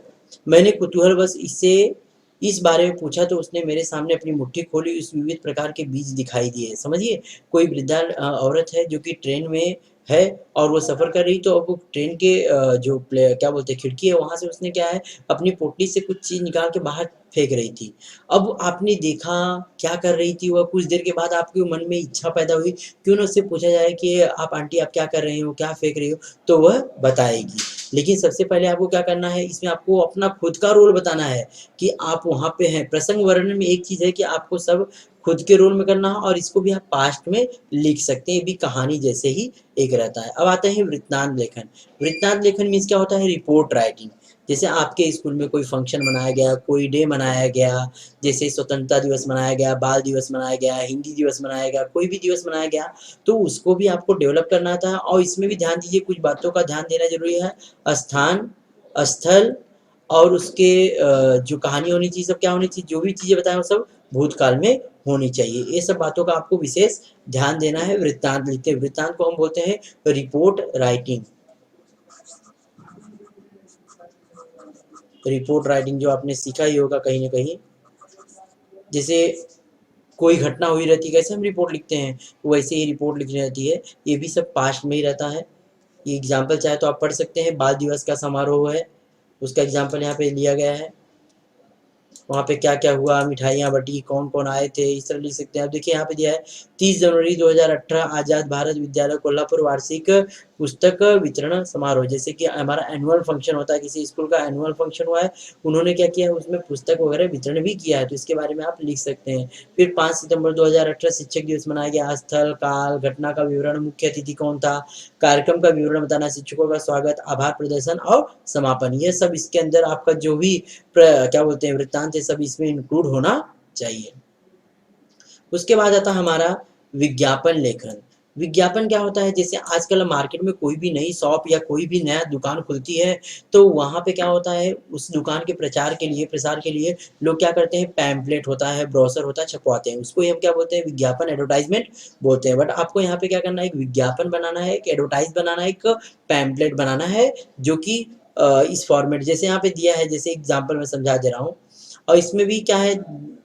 मैंने कुतूहलवश इससे इस बारे में पूछा तो उसने मेरे सामने अपनी मुट्ठी खोली, उस विविध प्रकार के बीज दिखाई दिए। समझिए, कोई वृद्धा औरत है जो कि ट्रेन में है और वो सफ़र कर रही, तो अब वो ट्रेन के जो क्या बोलते हैं खिड़की है वहाँ से उसने क्या है अपनी पोटली से कुछ चीज़ निकाल के बाहर फेंक रही थी। अब आपने देखा क्या कर रही थी वह, कुछ देर के बाद आपके मन में इच्छा पैदा हुई, क्यों ना उससे पूछा जाए कि आप आंटी आप क्या कर रही हो, क्या फेंक रही हो? तो वह बताएगी। लेकिन सबसे पहले आपको क्या करना है, इसमें आपको अपना खुद का रोल बताना है कि आप वहाँ पे हैं। प्रसंग वर्णन में एक चीज़ है कि आपको सब खुद के रोल में करना है और इसको भी आप पास्ट में लिख सकते हैं, ये भी कहानी जैसे ही एक रहता है। अब आते हैं वृत्तांत लेखन। वृत्तांत लेखन मीन्स क्या होता है, रिपोर्ट राइटिंग। जैसे आपके स्कूल में कोई फंक्शन मनाया गया, कोई डे मनाया गया, जैसे स्वतंत्रता दिवस मनाया गया, बाल दिवस मनाया गया, हिंदी दिवस मनाया गया, कोई भी दिवस मनाया गया, तो उसको भी आपको डेवलप करना था और इसमें भी ध्यान दीजिए, कुछ बातों का ध्यान देना ज़रूरी है। स्थान, स्थल और उसके जो कहानी होनी चाहिए, सब क्या होनी चाहिए, जो भी चीज़ें बताएँ वो सब भूतकाल में होनी चाहिए। ये सब बातों का आपको विशेष ध्यान देना है वृत्तांत लिखते हैं। वृत्तांत को हम बोलते हैं रिपोर्ट राइटिंग। रिपोर्ट राइटिंग जो आपने सीखा ही होगा कहीं न कहीं। जैसे कोई घटना हुई रहती है, कैसे हम रिपोर्ट लिखते हैं, वैसे ही रिपोर्ट लिखनी रहती है। ये भी सब पास्ट में ही रहता है। ये एग्ज़ाम्पल चाहे तो आप पढ़ सकते हैं, बाल दिवस का समारोह है, उसका एग्ज़ाम्पल यहाँ पे लिया गया है। वहाँ पे क्या-क्या हुआ, मिठाइयाँ बँटी, कौन-कौन आए थे, इस तरह लिख सकते हैं। आप देखिए यहाँ पे दिया है 30 जनवरी 2018 आज़ाद भारत विद्यालय कोल्हापुर वार्षिक पुस्तक वितरण समारोह। जैसे कि हमारा एनुअल फंक्शन होता है, किसी स्कूल का एनुअल फंक्शन हुआ है, उन्होंने क्या किया है उसमें पुस्तक वगैरह वितरण भी किया है, तो इसके बारे में आप लिख सकते हैं। फिर 5 सितंबर 2018 शिक्षक दिवस मनाया गया। स्थल, काल, घटना का विवरण, मुख्य अतिथि कौन था, कार्यक्रम का विवरण बताना, शिक्षकों का स्वागत, आभार प्रदर्शन और समापन। ये सब इसके अंदर आपका जो भी क्या बोलते हैं वृत्तांत है सब इसमें इंक्लूड होना चाहिए। उसके बाद आता है हमारा विज्ञापन लेखन। विज्ञापन क्या होता है, जैसे आजकल मार्केट में कोई भी नई शॉप या कोई भी नया दुकान खुलती है, तो वहाँ पे क्या होता है, उस दुकान के प्रचार के लिए, प्रसार के लिए लोग क्या करते हैं, पैम्पलेट होता है, ब्रोशर होता है, छपवाते हैं। उसको ही हम क्या बोलते हैं, विज्ञापन, एडवर्टाइज़मेंट बोलते हैं। बट आपको यहाँ पे क्या करना है, एक विज्ञापन बनाना है, एक एडवर्टाइज़ बनाना है, एक पैम्पलेट बनाना है, जो कि इस फॉर्मेट जैसे यहाँ पे दिया है, जैसे एग्ज़ाम्पल मैं समझा दे रहा हूँ। और इसमें भी क्या है,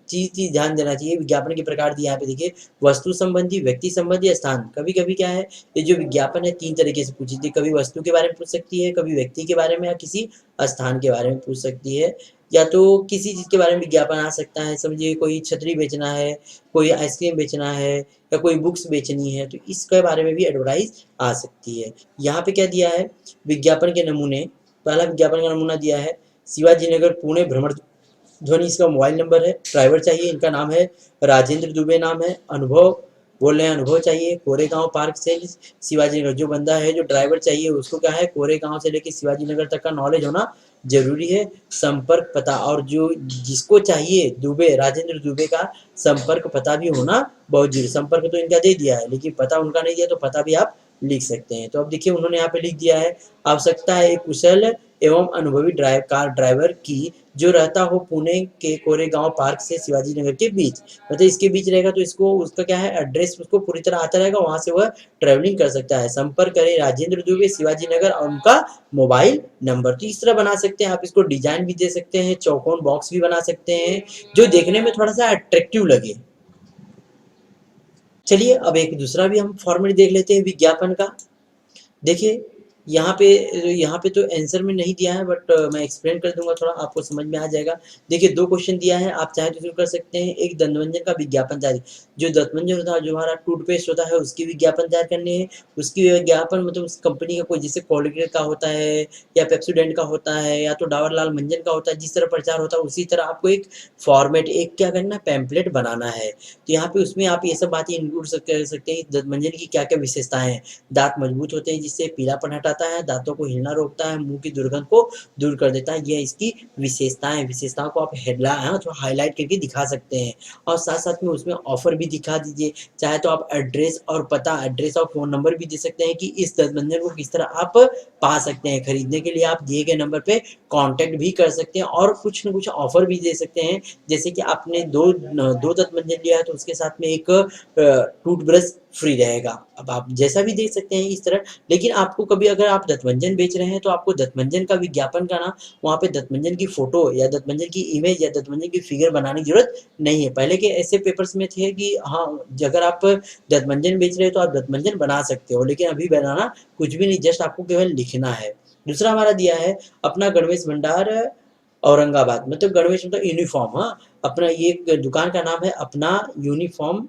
चीज़ ध्यान देना चाहिए। विज्ञापन के प्रकार दिए यहाँ पे देखिए, वस्तु संबंधी, व्यक्ति संबंधी, स्थान। कभी-कभी क्या है, ये जो विज्ञापन है 3 तरीके से पूछी थी, कभी वस्तु के बारे में पूछ सकती है, कभी व्यक्ति के बारे में, या किसी स्थान के बारे में पूछ सकती है, या तो किसी चीज़ के बारे में विज्ञापन आ सकता है। समझिए कोई छतरी बेचना है, कोई आइसक्रीम बेचना है, या कोई बुक्स बेचनी है, तो इसके बारे में भी एडवर्टाइज़ आ सकती है। यहाँ पे क्या दिया है, विज्ञापन के नमूने। पहला विज्ञापन का नमूना दिया है, शिवाजी नगर पुणे भ्रमण ध्वनि, इसका मोबाइल नंबर है, ड्राइवर चाहिए, इनका नाम है राजेंद्र दुबे नाम है, अनुभव बोल रहे हैं, अनुभव चाहिए, कोरेगांव पार्क से शिवाजी नगर। जो बंदा है, जो ड्राइवर चाहिए, उसको क्या है, कोरेगांव से लेके शिवाजी नगर तक का नॉलेज होना जरूरी है। संपर्क पता, और जो जिसको चाहिए दुबे, राजेंद्र दुबे का संपर्क पता भी होना बहुत जरूरी। संपर्क तो इनका दे दिया है, लेकिन पता उनका नहीं दिया, तो पता भी आप लिख सकते हैं। तो अब देखिए उन्होंने यहाँ पे लिख दिया है, आवश्यकता है एक कुशल एवं अनुभवी कार ड्राइवर की, जो रहता हो पुणे के कोरेगांव पार्क से शिवाजी नगर के बीच। मतलब इसके बीच रहेगा, तो इसको उसका क्या है, एड्रेस उसको पूरी तरह आता रहेगा, वहां से वह ट्रेवलिंग कर सकता है। संपर्क करें राजेंद्र दुबे, शिवाजी नगर, और उनका मोबाइल नंबर। तो इस तरह बना सकते हैं आप इसको। डिजाइन भी दे सकते हैं, चौकोन बॉक्स भी बना सकते हैं, जो देखने में थोड़ा सा अट्रैक्टिव लगे। चलिए अब एक दूसरा भी हम फॉर्मेट देख लेते हैं विज्ञापन का। देखिए यहाँ पे तो आंसर में नहीं दिया है, बट मैं एक्सप्लेन कर दूंगा, थोड़ा आपको समझ में आ जाएगा। देखिए 2 क्वेश्चन दिया है, आप चाहे तो शुरू कर सकते हैं। एक दंतमंजन का विज्ञापन तैयार, जो दंतमंजन होता है, जो हमारा टूथपेस्ट होता है, उसकी विज्ञापन तैयार करनी है। उसकी विज्ञापन मतलब उस कंपनी का कोई, जैसे कोलगेट का होता है, या पेप्सोडेंट का होता है, या तो डाबर लाल मंजन का होता है, जिस तरह प्रचार होता है उसी तरह आपको एक फॉर्मेट, एक क्या करना है, पैम्पलेट बनाना है। तो यहाँ पे उसमें आप ये सब बातें इंक्लूड कर सकते हैं, दंतमंजन की क्या क्या विशेषताएं हैं। दांत मजबूत होते हैं, जिससे पीलापन हटाता है, दांतों को हिलना रोकता है, मुंह की दुर्गंध को दूर कर देता है। ये इसकी विशेषताएं, विशेषताओं को आप हेडलाइन थोड़ा हाईलाइट करके दिखा सकते हैं, और साथ साथ में उसमें ऑफर भी दिखा दीजिए। चाहे तो आप एड्रेस और पता, एड्रेस और फ़ोन नंबर भी दे सकते हैं, कि इस दंतमंजन को किस तरह आप पा सकते हैं। खरीदने के लिए आप दिए गए नंबर पे कांटेक्ट भी कर सकते हैं, और कुछ न कुछ ऑफर भी दे सकते हैं। जैसे कि आपने दो दंतमंजन लिया है, तो उसके साथ में एक टूथब्रश फ्री रहेगा। अब आप जैसा भी देख सकते हैं इस तरह। लेकिन आपको कभी अगर आप दंतमंजन बेच रहे हैं, तो आपको दंतमंजन का विज्ञापन का ना, वहाँ पे दंतमंजन की फोटो या दंतमंजन की इमेज या दंतमंजन की फिगर बनाने की जरूरत नहीं है। पहले के ऐसे पेपर्स में थे कि हाँ, अगर आप दंतमंजन बेच रहे हो तो आप दंतमंजन बना सकते हो, लेकिन अभी बनाना कुछ भी नहीं, जस्ट आपको केवल लिखना है। दूसरा हमारा दिया है, अपना गणवेश भंडार औरंगाबाद, मतलब गणवेश मतलब यूनिफॉर्म। हाँ, अपना ये दुकान का नाम है अपना यूनिफॉर्म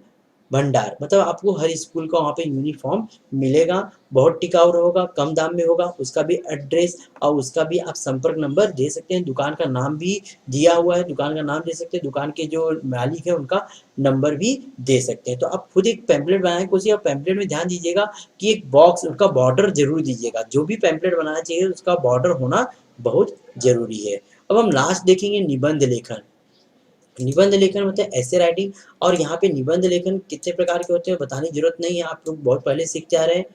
भंडार। मतलब आपको हर स्कूल का वहाँ पे यूनिफॉर्म मिलेगा, बहुत टिकाऊ होगा, कम दाम में होगा। उसका भी एड्रेस और उसका भी आप संपर्क नंबर दे सकते हैं। दुकान का नाम भी दिया हुआ है, दुकान का नाम दे सकते हैं, दुकान के जो मालिक है उनका नंबर भी दे सकते हैं। तो आप खुद एक पैम्पलेट बनाने की कोशिश, और पैम्पलेट में ध्यान दीजिएगा कि एक बॉक्स, उनका बॉर्डर जरूर दीजिएगा। जो भी पैम्पलेट बनाना चाहिए उसका बॉर्डर होना बहुत जरूरी है। अब हम लास्ट देखेंगे निबंध लेखन। निबंध लेखन मतलब ऐसे राइटिंग, और यहाँ पे निबंध लेखन कितने प्रकार के होते हैं बताने की जरूरत नहीं है, आप लोग बहुत पहले सीखते आ रहे हैं।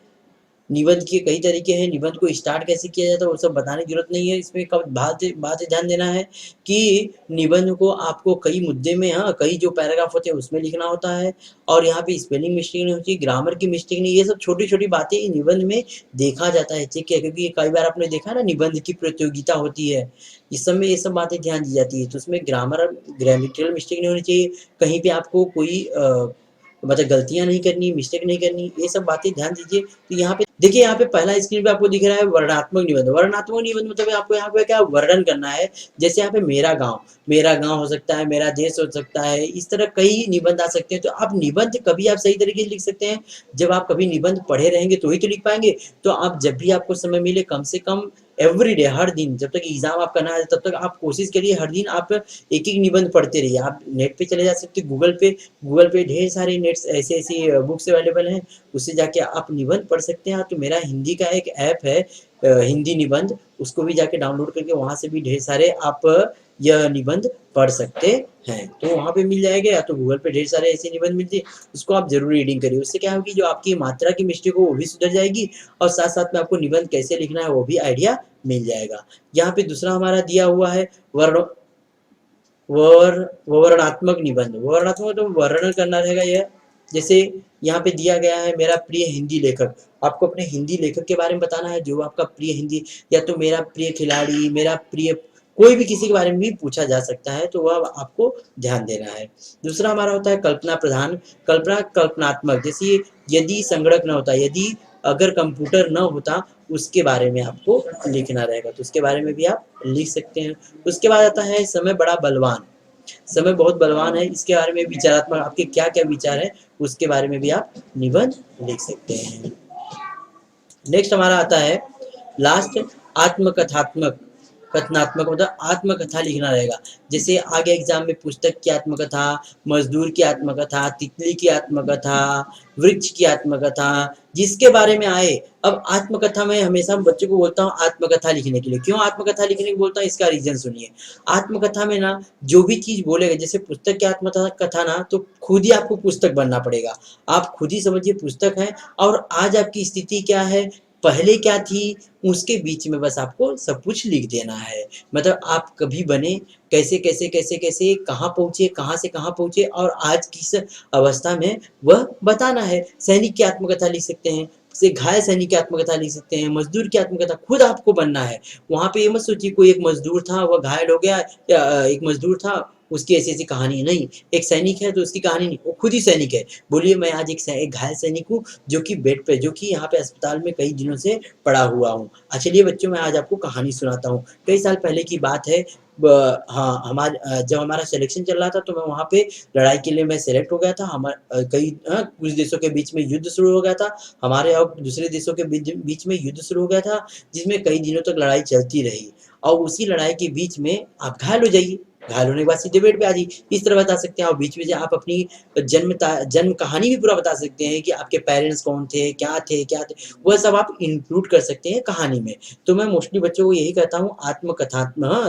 निबंध के कई तरीके हैं, निबंध को स्टार्ट कैसे किया जाता है वो सब बताने की जरूरत नहीं है। इसमें कब बात ध्यान देना है कि निबंध को आपको कई मुद्दे में, हाँ, कई जो पैराग्राफ होते हैं उसमें लिखना होता है, और यहाँ पे स्पेलिंग मिस्टेक नहीं होती, ग्रामर की मिस्टेक नहीं। ये सब छोटी छोटी बातें निबंध में देखा जाता है, ठीक है, क्योंकि कई बार आपने देखा ना, निबंध की प्रतियोगिता होती है, इस सब में ये सब बातें ध्यान दी जाती है। तो उसमें ग्रामर, ग्रामेटिकल मिस्टेक नहीं होनी चाहिए। कहीं पे आपको कोई मतलब गलतियाँ नहीं करनी, मिस्टेक नहीं करनी, ये सब बातें ध्यान दीजिए। तो यहाँ पे देखिए, यहाँ पे पहला स्क्रीन पे आपको दिख रहा है वर्णनात्मक निबंध। वर्णनात्मक निबंध मतलब आपको यहाँ पे क्या वर्णन करना है। जैसे यहाँ पे मेरा गाँव हो सकता है, मेरा देश हो सकता है, इस तरह कई निबंध आ सकते हैं। तो आप निबंध कभी आप सही तरीके से लिख सकते हैं, जब आप कभी निबंध पढ़े रहेंगे तो ही तो लिख पाएँगे। तो आप जब भी आपको समय मिले, कम से कम एवरीडे, हर दिन, जब तक एग्ज़ाम आपका ना आए तब तक आप कोशिश करिए हर दिन आप एक-एक निबंध पढ़ते रहिए। आप नेट पे चले जा सकते हैं, गूगल पे ढेर सारे नेट्स ऐसी-ऐसी बुक्स अवेलेबल हैं, उससे जाके आप निबंध पढ़ सकते हैं। तो मेरा हिंदी का एक ऐप है हिंदी निबंध, उसको भी जाके डाउनलोड करके वहाँ से भी ढेर सारे आप यह निबंध पढ़ सकते हैं। तो वहाँ पे मिल जाएगा, या तो गूगल पे ढेर सारे ऐसे निबंध मिलते हैं, उसको आप ज़रूर रीडिंग करिए। उससे क्या होगी, जो आपकी मात्रा की मिस्टेक हो वो भी सुधर जाएगी, और साथ-साथ में आपको निबंध कैसे लिखना है वो भी आइडिया मिल जाएगा। यहाँ पे दूसरा हमारा दिया हुआ है वर्ण वर वर्णनात्मक निबंध। वर्णनात्मक तो वर्णन करना रहेगा यह। जैसे यहाँ पे दिया गया है मेरा प्रिय हिंदी लेखक। आपको अपने हिंदी लेखक के बारे में बताना है, जो आपका प्रिय हिंदी, या तो मेरा प्रिय खिलाड़ी, मेरा प्रिय, कोई भी किसी के बारे में भी पूछा जा सकता है, तो वह आपको ध्यान देना है। दूसरा हमारा होता है कल्पना प्रधान, कल्पनात्मक। जैसे यदि संगणक न होता, यदि अगर कंप्यूटर न होता, उसके बारे में आपको लिखना रहेगा, तो उसके बारे में भी आप लिख सकते हैं। उसके बाद आता है समय बड़ा बलवान। समय बहुत बलवान है, इसके बारे में विचारात्मक आपके क्या-क्या विचार हैं, उसके बारे में भी आप निबंध लिख सकते हैं। नेक्स्ट हमारा आता है लास्ट आत्मकथात्मक, कथनात्मक मतलब आत्मकथा लिखना रहेगा। जैसे आगे एग्जाम में पुस्तक की आत्मकथा, मजदूर की आत्मकथा, तितली की आत्मकथा, वृक्ष की आत्मकथा, जिसके बारे में आए। अब आत्मकथा में हमेशा बच्चों को बोलता हूँ आत्मकथा लिखने के लिए। क्यों आत्मकथा लिखने को बोलता हूँ, इसका रीजन सुनिए। आत्मकथा में ना जो भी चीज बोलेगा, जैसे पुस्तक की आत्मकथा ना, तो खुद ही आपको पुस्तक बनना पड़ेगा। आप खुद ही समझिए पुस्तक है, और आज आपकी स्थिति क्या है, पहले क्या थी, उसके बीच में बस आपको सब कुछ लिख देना है। मतलब आप कभी बने, कैसे कहाँ पहुँचे, कहाँ से कहाँ पहुँचे, और आज किस अवस्था में वह बताना है। सैनिक की आत्मकथा लिख सकते हैं, जैसे घायल सैनिक की आत्मकथा लिख सकते हैं, मजदूर की आत्मकथा खुद आपको बनना है। वहाँ पे ये मत सोचिए कोई एक मजदूर था, वह घायल हो गया, या एक मजदूर था, उसकी ऐसी-ऐसी कहानी नहीं। एक सैनिक है तो उसकी कहानी नहीं, वो खुद ही सैनिक है। बोलिए मैं आज एक घायल सैनिक हूँ, जो कि बेड पे, जो कि यहाँ पे अस्पताल में कई दिनों से पड़ा हुआ हूँ। चलिए बच्चों, मैं आज आपको कहानी सुनाता हूँ। कई साल पहले की बात है, हाँ, जब हमारा सिलेक्शन चल रहा था, तो मैं वहाँ पे लड़ाई के लिए मैं सेलेक्ट हो गया था। कुछ देशों के बीच में युद्ध शुरू हो गया था। हमारे और दूसरे देशों के बीच में युद्ध शुरू हो गया था, जिसमें कई दिनों तक लड़ाई चलती रही, और उसी लड़ाई के बीच में आप घायल हो जाइए। घायल होने के बाद सीधे बेड पे आ जाइए। इस तरह बता सकते हैं, और बीच में से आप अपनी जन्म कहानी भी पूरा बता सकते हैं, कि आपके पेरेंट्स कौन थे, क्या थे, वह सब आप इंक्लूड कर सकते हैं कहानी में। तो मैं मोस्टली बच्चों को यही कहता हूँ,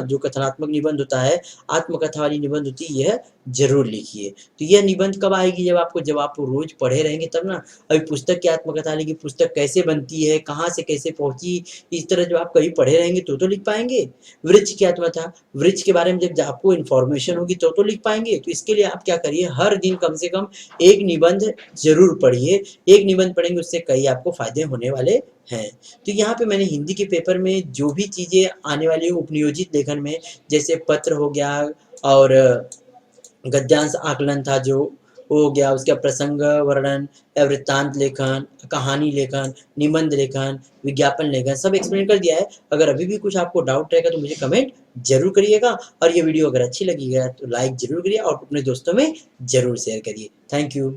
जो कथनात्मक निबंध होता है, आत्मकथा वाली निबंध होती है, यह ज़रूर लिखिए। तो यह निबंध कब आएगी, जब आप रोज़ पढ़े रहेंगे तब ना। अभी पुस्तक की आत्मकथा लिखिए, पुस्तक कैसे बनती है, कहाँ से कैसे पहुँची, इस तरह जब आप कभी पढ़े रहेंगे तो लिख पाएँगे। वृक्ष की आत्मकथा, वृक्ष के बारे में जब आपको इन्फॉर्मेशन होगी तो लिख पाएँगे। तो इसके लिए आप क्या करिए, हर दिन कम से कम एक निबंध ज़रूर पढ़िए। एक निबंध पढ़ेंगे, उससे कई आपको फ़ायदे होने वाले हैं। तो यहाँ पे मैंने हिंदी के पेपर में जो भी चीज़ें आने वाली हैं उपनियोजित लेखन में, जैसे पत्र हो गया, और गद्यांश आकलन था जो, वो हो गया, उसका प्रसंग वर्णन, या वृत्तांत लेखन, कहानी लेखन, निबंध लेखन, विज्ञापन लेखन, सब एक्सप्लेन कर दिया है। अगर अभी भी कुछ आपको डाउट रहेगा तो मुझे कमेंट ज़रूर करिएगा, और ये वीडियो अगर अच्छी लगी है तो लाइक ज़रूर करिए, और अपने दोस्तों में ज़रूर शेयर करिए। Thank you.